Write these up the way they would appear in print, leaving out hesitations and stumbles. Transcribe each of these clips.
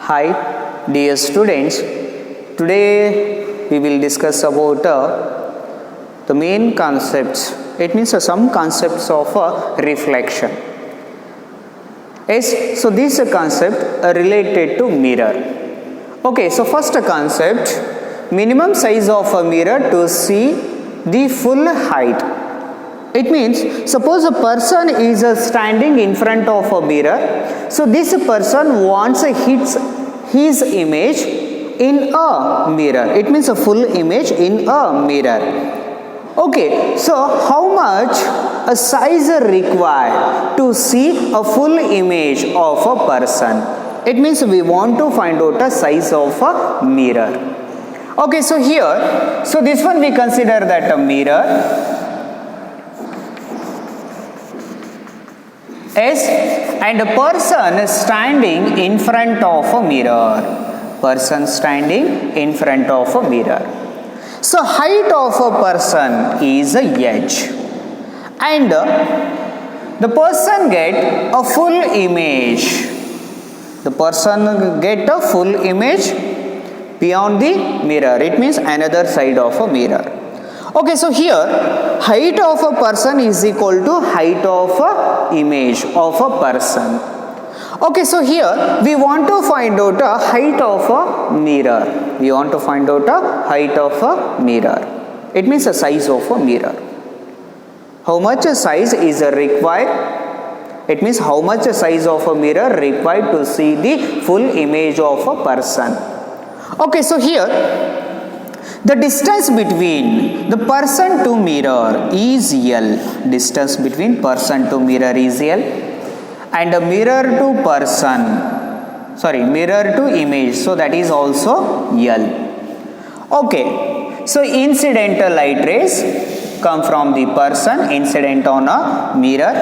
Hi, dear students. Today we will discuss about the main concepts. It means some concepts of reflection. Yes, so this concept related to mirror. Okay, so first concept, minimum size of a mirror to see the full height. It means suppose a person is standing in front of a mirror. So this person wants his image in a mirror. It means a full image in a mirror. Okay, so how much a size required to see a full image of a person? It means we want to find out a size of a mirror. Okay, so here, so this one we consider that a mirror. Yes, and a person standing in front of a mirror. Person standing in front of a mirror. So height of a person is a h, and the person get a full image. The person get a full image beyond the mirror. It means another side of a mirror. Okay, so here height of a person is equal to height of a image of a person. Okay, so here we want to find out a height of a mirror. We want to find out a height of a mirror. It means a size of a mirror. How much size is required? It means how much size of a mirror required to see the full image of a person. Okay, so here the distance between the person to mirror is L. Distance between person to mirror is L, and a mirror to person, mirror to image, so that is also L. Okay, so incidental light rays come from the person, incident on a mirror.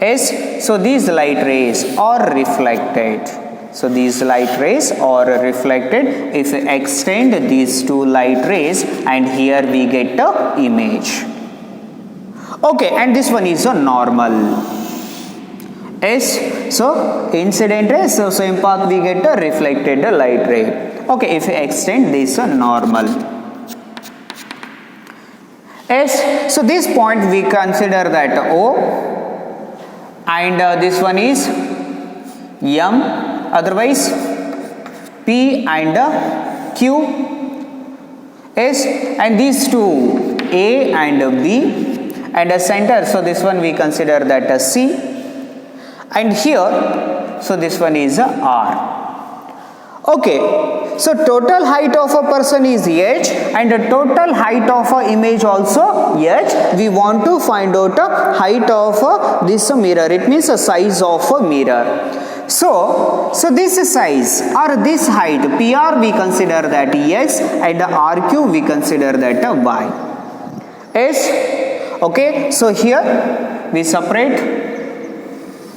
Yes, so these light rays are reflected. So these light rays are reflected. If we extend these two light rays, and here we get a image. Okay, and this one is a normal. Yes, so incident rays, so same path we get a reflected light ray. Okay, if we extend this normal. Yes, so this point we consider that O, and this one is M. Otherwise P and Q. S, and these two A and B, and a center, so this one we consider that a C, and here so this one is a R. Okay, so total height of a person is h, and the total height of a image also h. We want to find out a height of this mirror. It means a size of a mirror. So this size or this height PR we consider that X, and RQ we consider that Y. Yes. Okay. So here we separate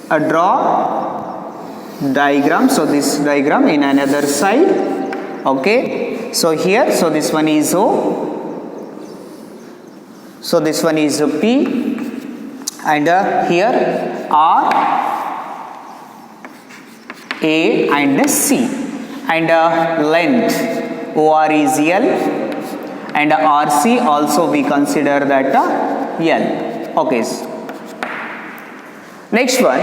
a draw diagram. So this diagram in another side. Okay. So here, so this one is O. So this one is P, and here R, A and C, and length OR is L, and RC also we consider that L. Okay. Next one,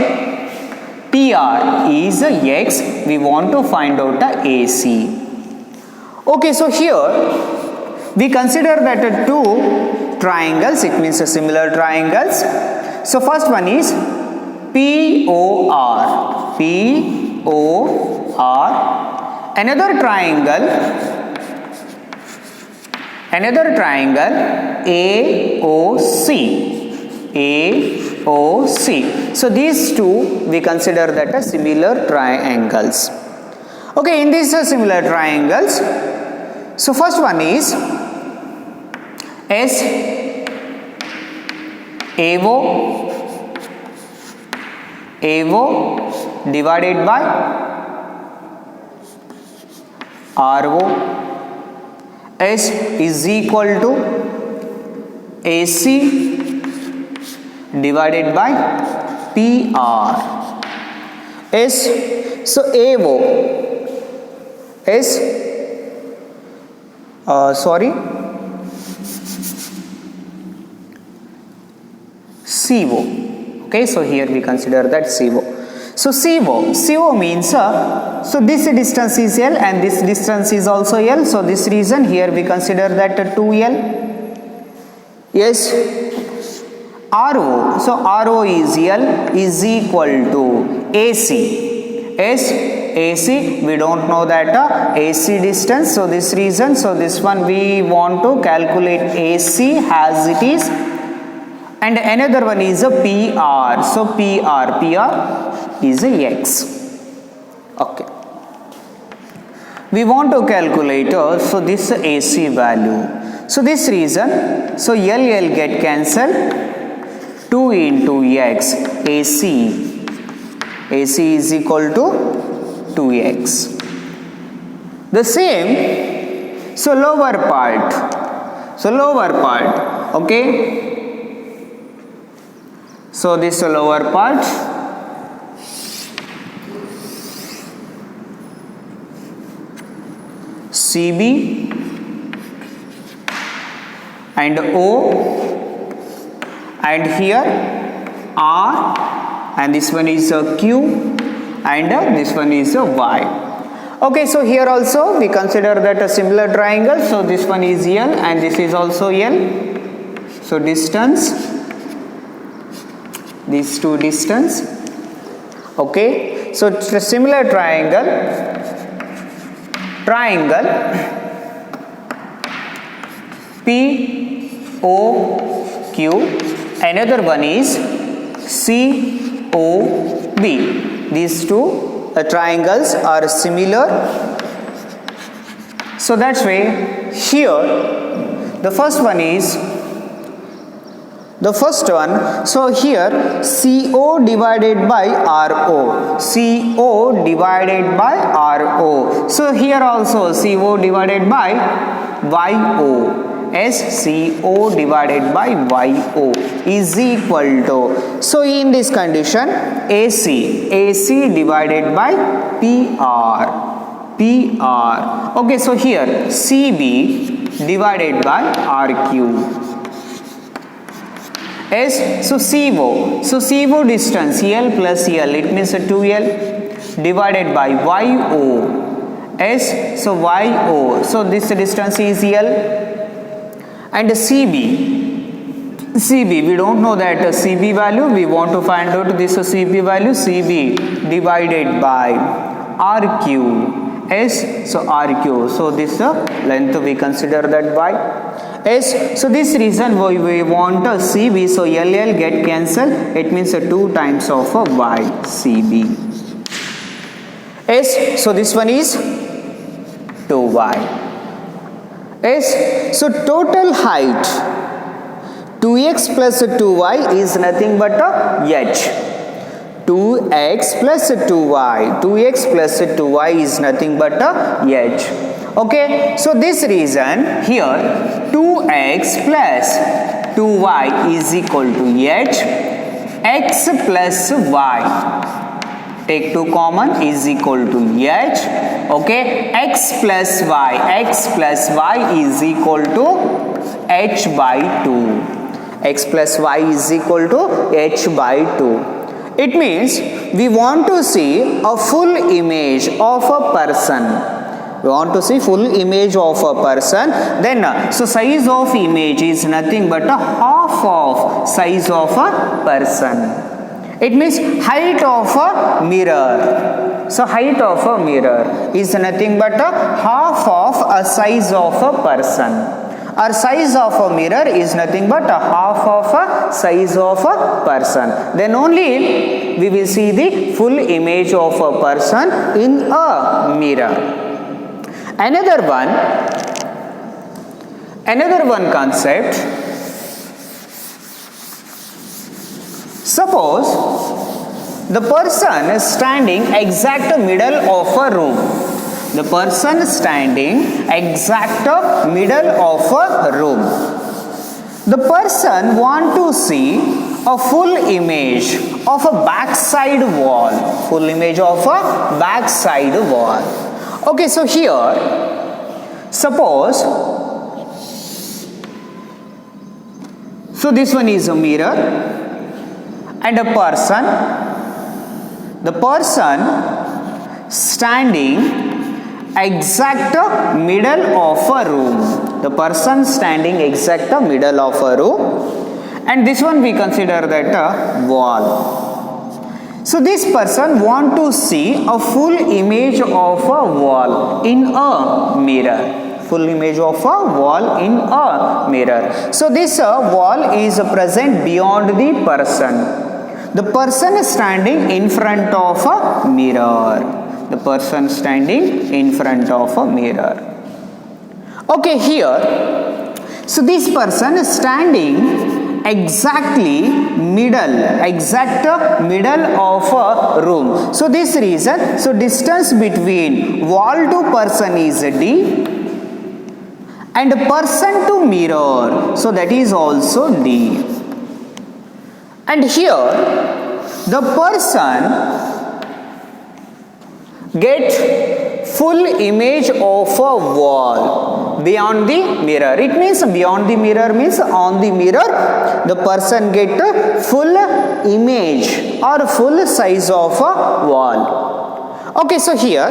PR is X. We want to find out AC. Okay, so here we consider that two triangles. It means a similar triangles. So first one is POR. POR. Another triangle AOC. So these two we consider that as similar triangles. Okay, in these similar triangles, so first one is AO divided by RO. S is equal to AC divided by PR. S so AO is CO. Okay, so here we consider that CO. So CO means so this distance is L and this distance is also L. So this reason here we consider that 2L. Yes. RO. So RO is L is equal to AC. Yes. AC, we don't know that AC distance. So this reason, so this one we want to calculate AC as it is. And another one is a PR. So PR is a X. Okay. We want to calculate so this AC value. So this reason, so LL get cancelled. 2 into X. AC is equal to 2X. The same, so lower part, okay. So this lower part, CB and O, and here R, and this one is a Q, and this one is a Y. Okay, so here also we consider that a similar triangle. So this one is L and this is also L. So distance, these two distance. Okay, so it's a similar triangle POQ. Another one is COB. These two triangles are similar. So that's why here the first one, so here CO divided by RO. So here also CO divided by YO. SCO divided by YO is equal to, so in this condition AC divided by PR. Okay, so here CB divided by RQ. So CO distance L plus L, it means 2L divided by YO. So YO, so this distance is L. And CB, we don't know that CB value, we want to find out this CB value. CB divided by RQ. So RQ, so this length we consider that by. So this reason we want a CB, so LL get cancelled, it means 2 times of a Y, CB. So this one is 2Y. So total height 2x plus 2y is nothing but a h. 2x plus 2y is nothing but a h. Okay, so this reason here 2x plus 2y is equal to h. X plus y, take 2 common, is equal to h. Okay, x plus y is equal to h by 2. X plus y is equal to h by 2. It means we want to see a full image of a person. Then so size of image is nothing but a half of size of a person. It means height of a mirror. So height of a mirror is nothing but a half of a size of a person. Our size of a mirror is nothing but a half of a size of a person. Then only we will see the full image of a person in a mirror. Another one concept. Suppose the person is standing exact middle of a room. The person standing exact middle of a room. The person want to see a full image of a backside wall. Full image of a backside wall. Okay, so here, suppose, so this one is a mirror and a person. The person standing exact middle of a room. The person standing exact middle of a room, and this one we consider that a wall. So this person want to see a full image of a wall in a mirror. Full image of a wall in a mirror. So this wall is present beyond the person. The person is standing in front of a mirror. The person standing in front of a mirror. Okay, here, so this person is standing exact middle of a room. So this reason, so distance between wall to person is D, and person to mirror, so that is also D. And here, the person get full image of a wall beyond the mirror. It means beyond the mirror means on the mirror, the person get a full image or full size of a wall. Okay, so here,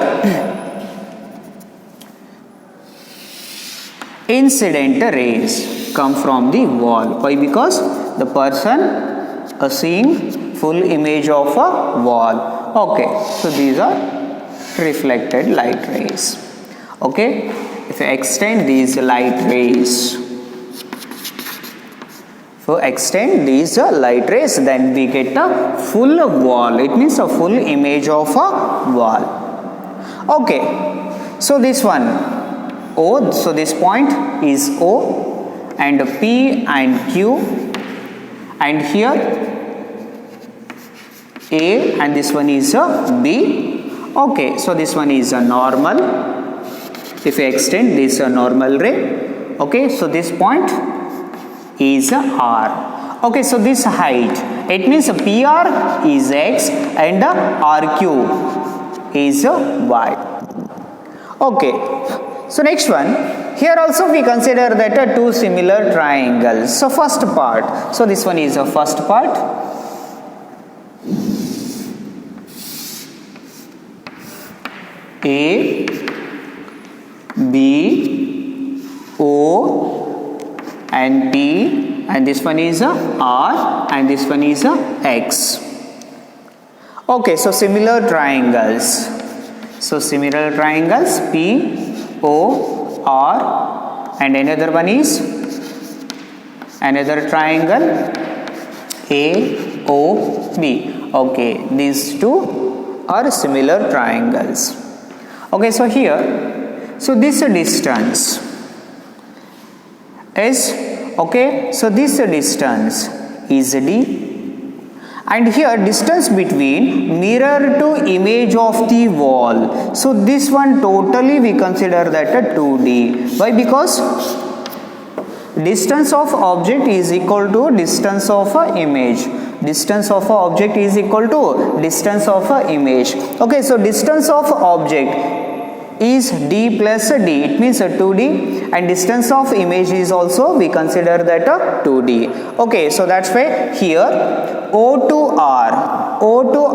incident rays come from the wall. Why? Because the person seeing full image of a wall. Okay, so these are reflected light rays. Okay, if you extend these light rays, then we get a full wall. It means a full image of a wall. Okay, so this one O, so this point is O, and P and Q, and here A, and this one is a B. Okay, so this one is a normal. If you extend this a normal ray, okay, so this point is a R. Okay, so this height, it means PR is X and RQ is Y. Okay, so next one, here also we consider that two similar triangles. So first part, so this one is a first part. A, B, O and P, and this one is a R and this one is a X. Okay, so similar triangles. So similar triangles P, O, R, and another one is another triangle A, O, B. Okay, these two are similar triangles. Okay, so here, so this distance is, okay, so this distance is D, and here distance between mirror to image of the wall, so this one totally we consider that a 2D. Why? Because distance of object is equal to distance of a image. Distance of a object is equal to distance of a image. Okay, so distance of object is D plus D, it means a 2D, and distance of image is also we consider that a 2D. Okay, so that's why here O to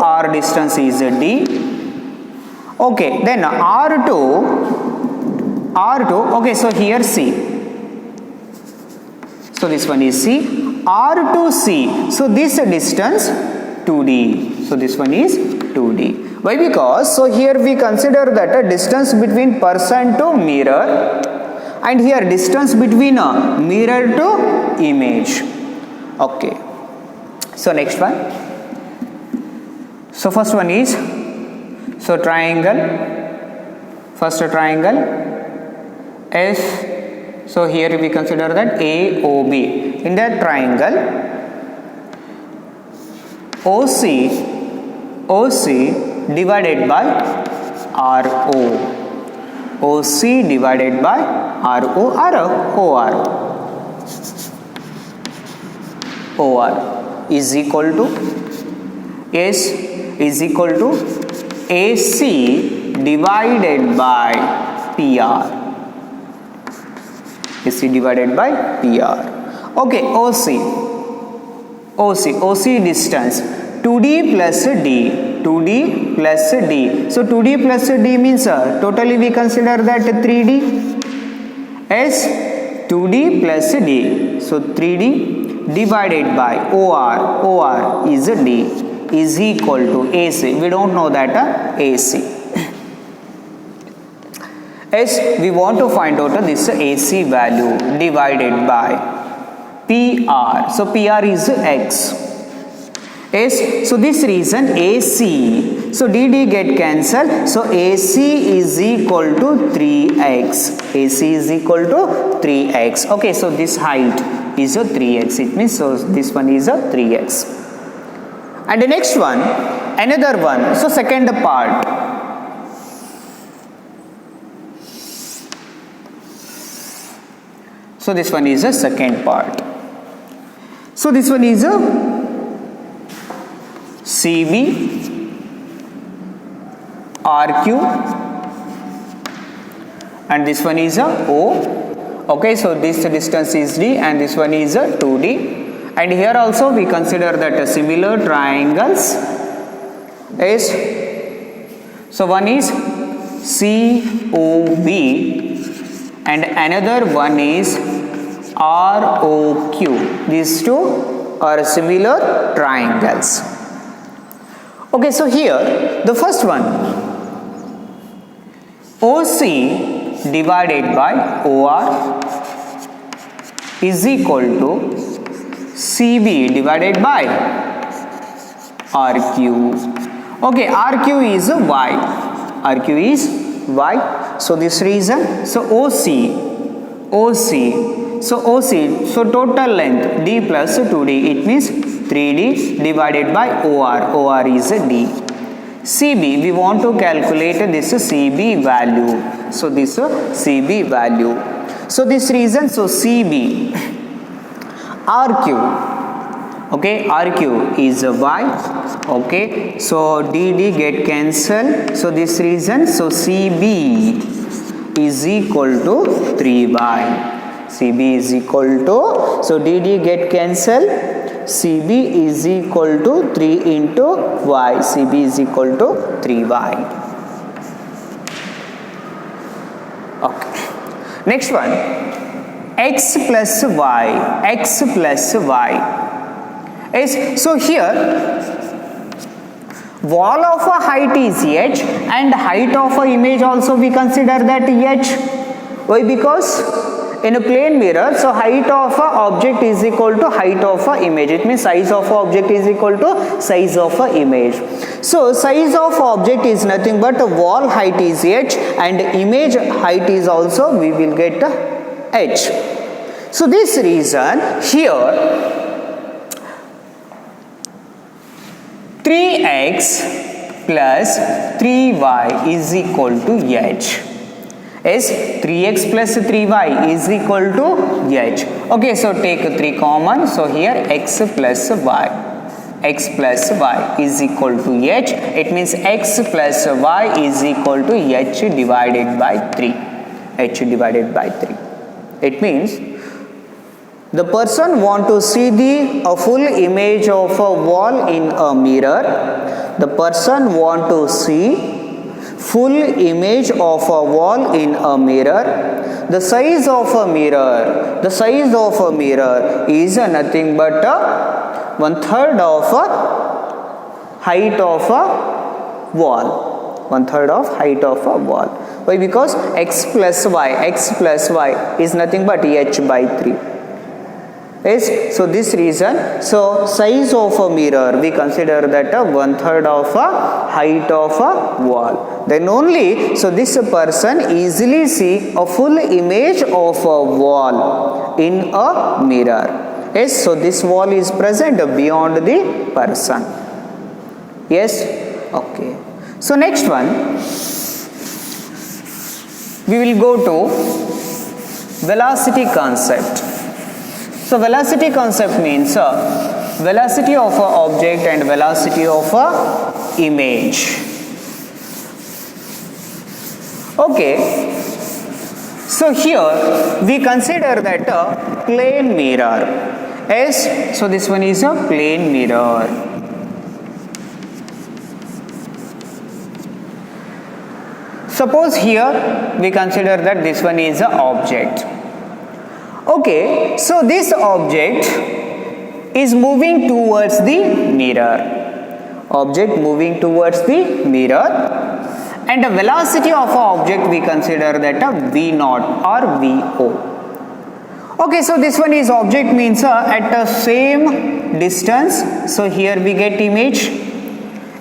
R distance is a D. Okay, then R to, okay, so here C. So this one is C. R to C, so this distance 2D. So this one is 2D. Why? Because, so here we consider that a distance between person to mirror, and here distance between a mirror to image. Okay. So next one. So first one is, so triangle. First triangle is, so here we consider that AOB. In that triangle, OC divided by RO. OC divided by RO or OR. is equal to, S is equal to AC divided by PR. AC divided by PR. Okay, OC distance 2D plus D, 2D plus D. So 2D plus D means totally we consider that 3D. S 2D plus D. So 3D divided by OR is D is equal to AC. We don't know that AC. Yes, we want to find out this AC value divided by PR. So PR is X. Yes, so this reason AC. So DD get cancelled. So AC is equal to 3X. AC is equal to 3X. Okay, so this height is a 3X. It means so this one is a 3X. And the next one, another one. So second part. So this one is a second part. So this one is a CB, RQ, and this one is a O. Okay, so this distance is D and this one is a 2D. And here also we consider that similar triangles is, so one is COB and another one is ROQ. These two are similar triangles. Okay, so here the first one, OC divided by OR is equal to CB divided by RQ. Okay, RQ is Y. RQ is Y. So this reason, so OC, so total length D plus 2D, it means 3D divided by OR is D. CB, we want to calculate this CB value. So this CB value. So this reason, so CB, RQ, okay, RQ is a Y, okay, so DD get cancelled, so this reason, so CB is equal to 3Y, CB is equal to, so DD get cancelled, CB is equal to 3 into Y, CB is equal to 3Y. Okay, next one. X plus Y, is, so here wall of a height is H and height of a image also we consider that H. Why? Because in a plane mirror, so height of a object is equal to height of a image. It means size of a object is equal to size of a image. So size of object is nothing but wall height is H and image height is also we will get H. So this reason here 3x plus 3y is equal to H. Is 3x plus 3y is equal to H. Okay, so take 3 common. So here x plus y is equal to H. It means x plus y is equal to H divided by 3. H divided by 3. It means the person want to see a full image of a wall in a mirror. The person want to see full image of a wall in a mirror. The size of a mirror is nothing but 1/3 of a height of a wall. 1/3 of height of a wall. Why? Because x plus y is nothing but H by 3. Yes, so this reason, so size of a mirror we consider that 1/3 of a height of a wall. Then only, so this person easily see a full image of a wall in a mirror. Yes, so this wall is present beyond the person. Yes, okay. So next one, we will go to velocity concept. So velocity concept means velocity of a object and velocity of a image. Okay, so here we consider that a plane mirror. Yes, so this one is a plane mirror. Suppose here we consider that this one is an object. Okay, so this object is moving towards the mirror. Object moving towards the mirror, and the velocity of an object we consider that a v0 or vo. Okay, so this one is object means at the same distance. So here we get image.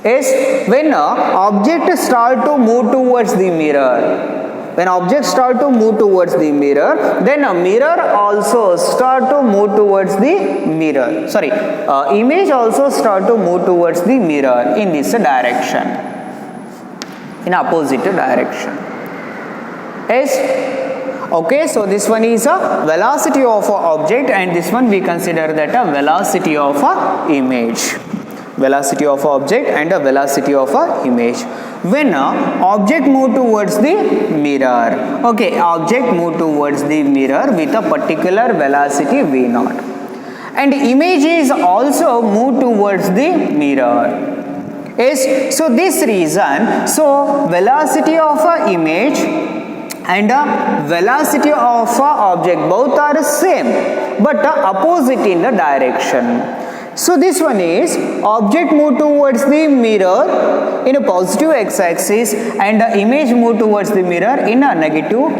Yes, when object start to move towards the mirror, when object start to move towards the mirror, then a mirror also start to move towards the mirror. Sorry, image also start to move towards the mirror in this direction, in opposite direction. Yes. Okay, so this one is a velocity of a object, and this one we consider that a velocity of a image. Velocity of object and a velocity of a image. When object move towards the mirror, okay, object move towards the mirror with a particular velocity v0, and image is also move towards the mirror. Yes, so this reason, so velocity of a image and velocity of a object both are same but opposite in the direction. So this one is object move towards the mirror in a positive x-axis and the image move towards the mirror in a negative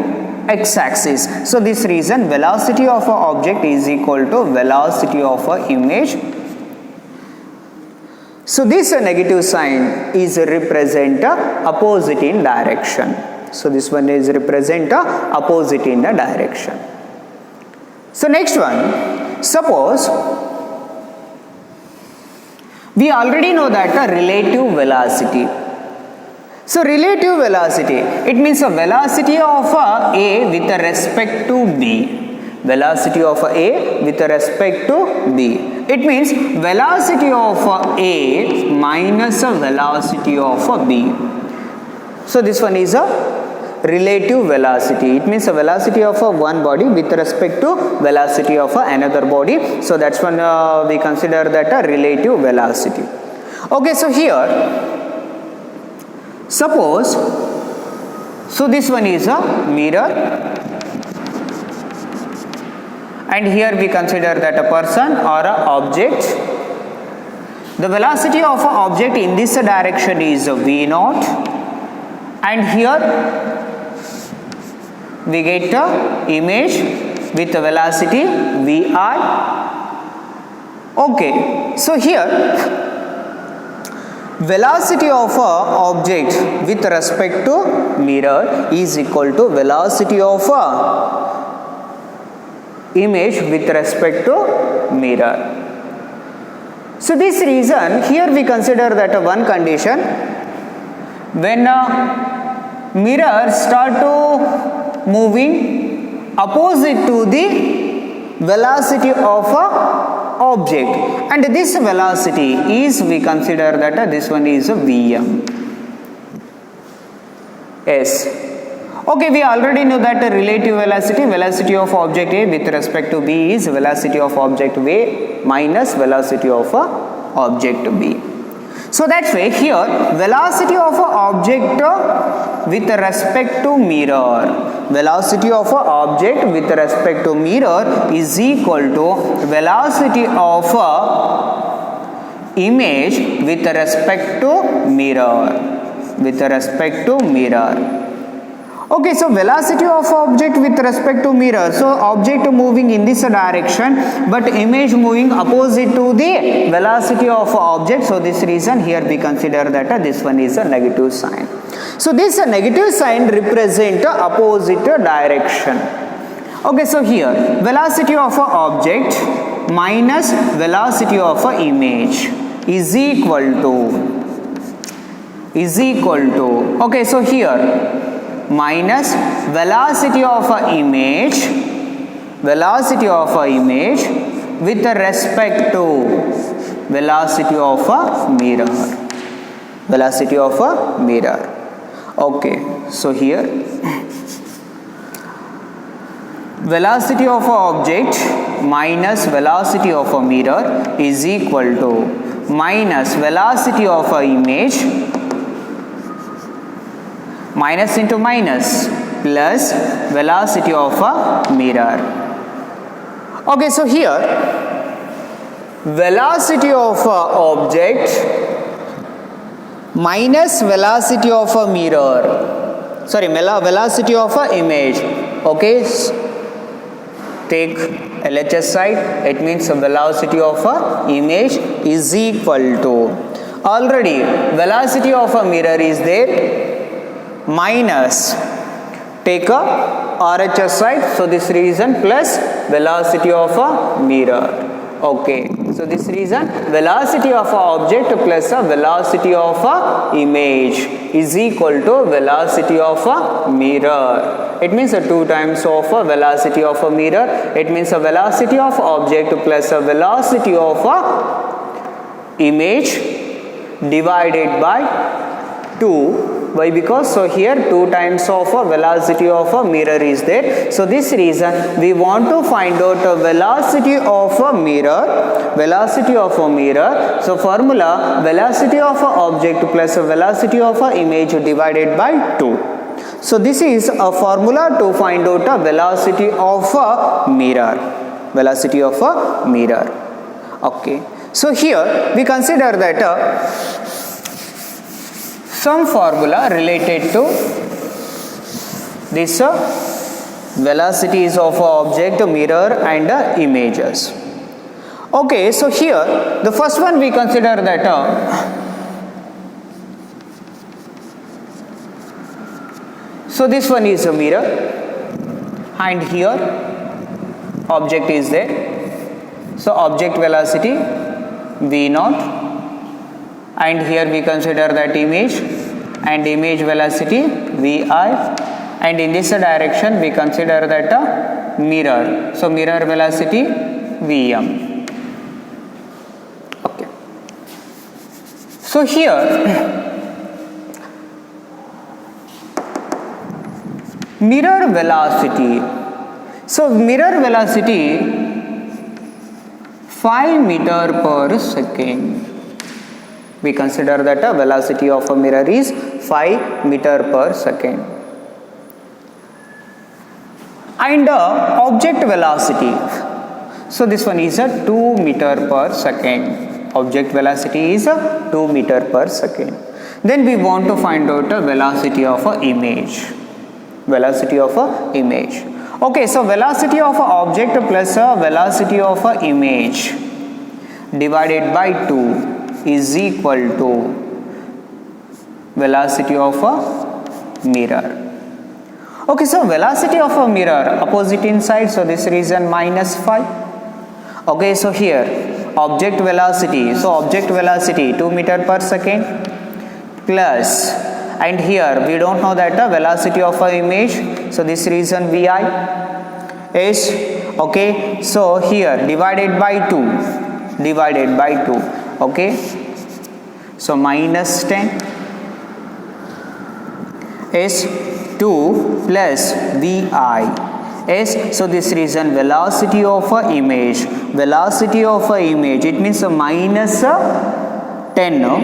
x-axis. So this reason velocity of a object is equal to velocity of a image. So this negative sign is represent opposite in direction. So this one is represent opposite in the direction. So next one, suppose we already know that a relative velocity. So relative velocity, it means a velocity of A with respect to B. Velocity of A with respect to B. It means velocity of A minus a velocity of B. So this one is a relative velocity. It means a velocity of one body with respect to velocity of another body. So that's when we consider that a relative velocity. Okay, so here suppose, so this one is a mirror, and here we consider that a person or a object. The velocity of an object in this direction is v0, and here we get a image with a velocity vi. Okay, so here velocity of a object with respect to mirror is equal to velocity of a image with respect to mirror. So this reason here we consider that one condition, when mirror start to moving opposite to the velocity of a object, and this velocity is, we consider that this one is a Vm. Yes. Okay, we already know that relative velocity, velocity of object A with respect to B is velocity of object A minus velocity of object B. So that's why here velocity of a object with respect to mirror, velocity of a object with respect to mirror is equal to velocity of a image with respect to mirror, with respect to mirror. Okay, so velocity of object with respect to mirror, so object moving in this direction but image moving opposite to the velocity of object. So this reason here we consider that this one is a negative sign. So this negative sign represent opposite direction. Okay, so here velocity of object minus velocity of image is equal to, okay, so here minus velocity of a image with respect to velocity of a mirror. Velocity of a mirror. Okay, so here velocity of a object minus velocity of a mirror is equal to minus velocity of a image, minus into minus, plus velocity of a mirror. Okay, so here velocity of a object minus velocity of a mirror, sorry, velocity of a image. Okay, take LHS side, it means the velocity of a image is equal to, already velocity of a mirror is there, minus, take a RHS side, so this reason plus velocity of a mirror. Okay, so this reason velocity of a object plus a velocity of a image is equal to velocity of a mirror. It means 2 times of a velocity of a mirror. It means a velocity of object plus a velocity of a image divided by 2. Why? Because so here 2 times of a velocity of a mirror is there. So this reason we want to find out a velocity of a mirror. Velocity of a mirror. So formula velocity of a object plus a velocity of a image divided by 2. So this is a formula to find out a velocity of a mirror. Velocity of a mirror. Okay. So here we consider that some formula related to this velocities of object, mirror and images. Okay, so here the first one we consider that so this one is a mirror and here object is there. So object velocity V0. And here we consider that image and image velocity Vi, and in this direction we consider that mirror. So mirror velocity Vm. Okay. So here mirror velocity. So mirror velocity 5 meter per second. We consider that a velocity of a mirror is 5 meter per second. And object velocity. So this one is a 2 meter per second. Object velocity is a 2 meter per second. Then we want to find out a velocity of a image. Velocity of a image. Okay, so velocity of a object plus a velocity of a image divided by 2 is equal to velocity of a mirror. Okay, so velocity of a mirror opposite inside, so this reason minus 5. Okay, so here object velocity, so object velocity 2 meter per second plus, and here we don't know that the velocity of a image, so this reason Vi is, okay, so here divided by 2, okay, so minus 10 is 2 plus Vi is, so this reason velocity of a image, it means a minus 10, no?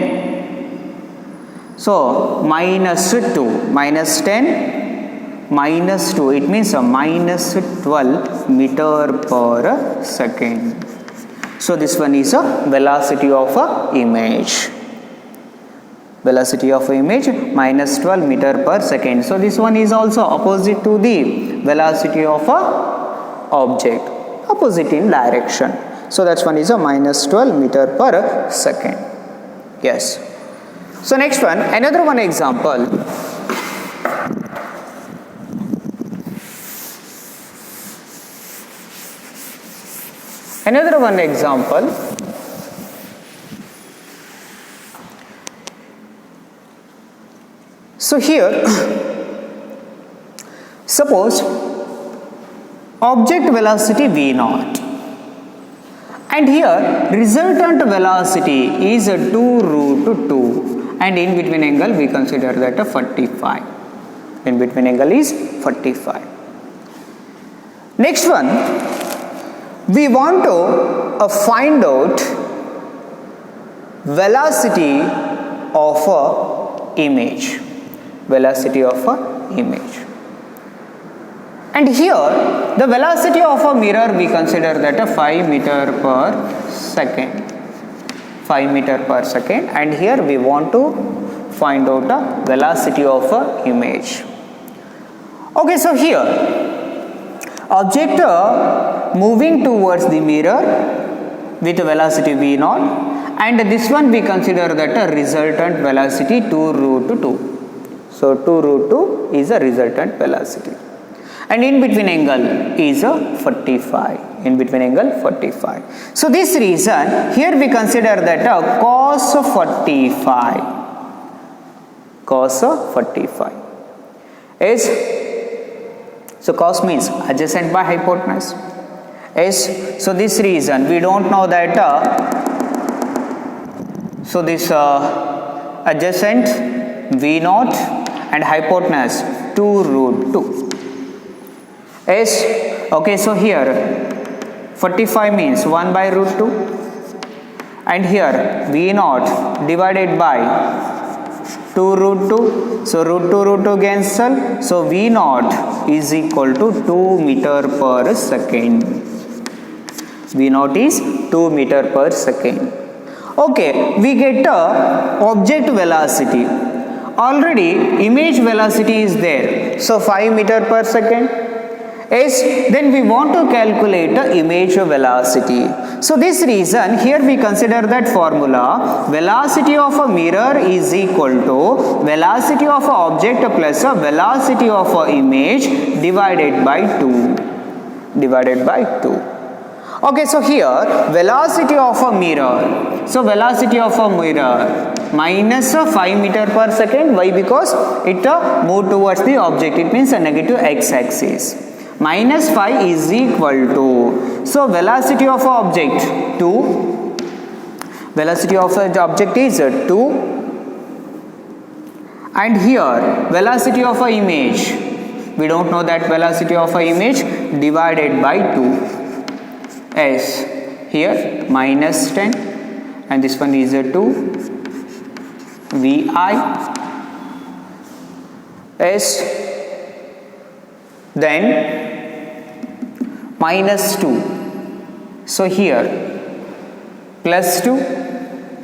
So minus 2, minus 10, minus 2, it means a minus 12 meter per second. So this one is a velocity of a image. Velocity of a image minus 12 meter per second. So this one is also opposite to the velocity of a object, opposite in direction. So that one is a minus 12 meter per second. Yes. So next one, another one example. Another one example. So here, suppose object velocity V0 And here resultant velocity is 2 root 2, and in between angle we consider that a 45. In between angle is 45. Next one, we want to find out velocity of a image. Velocity of a image. And here the velocity of a mirror we consider that a 5 meter per second. 5 meter per second, and here we want to find out the velocity of a image. Okay, so here object moving towards the mirror with velocity v0, and this one we consider that a resultant velocity 2 root 2. So 2 root 2 is a resultant velocity, and in between angle is a 45. In between angle 45. So this reason here we consider that a cos 45. Cos 45 is, so cos means adjacent by hypotenuse, is, so this reason we don't know that so this adjacent v0 and hypotenuse 2 root 2 is, okay, so here 45 means 1 by root 2, and here v0 divided by 2 root 2, so root 2 cancel, so v0 is equal to 2 meter per second. v0 is 2 meter per second. Okay, we get a object velocity. Already image velocity is there, so 5 meter per second. Yes, then we want to calculate the image velocity. So this reason here we consider that formula, velocity of a mirror is equal to velocity of a object plus a velocity of a image divided by 2. Divided by 2. Okay, so here velocity of a mirror. So velocity of a mirror minus 5 meter per second. Why? Because it moved towards the object. It means a negative x-axis. Minus 5 is equal to, so velocity of a object 2, velocity of the object is 2, and here velocity of a image, we don't know that velocity of a image, divided by 2, as here minus 10, and this one is 2 vi as, then minus 2, so here plus 2,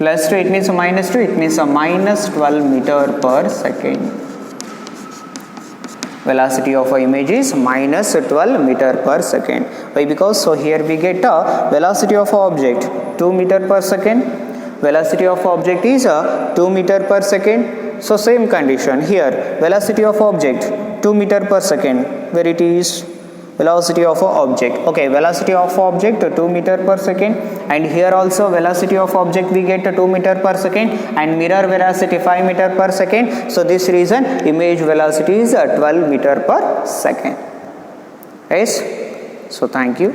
it means a minus 2, it means a minus 12 meter per second. Velocity of a image is minus 12 meter per second. Why? Because so here we get a velocity of a object 2 meter per second, velocity of object is 2 meter per second. So same condition here, velocity of object 2 meter per second, where it is velocity of a object. Okay, velocity of object 2 meter per second, and here also velocity of object we get 2 meter per second, and mirror velocity 5 meter per second. So this reason image velocity is 12 meter per second. Yes, so thank you.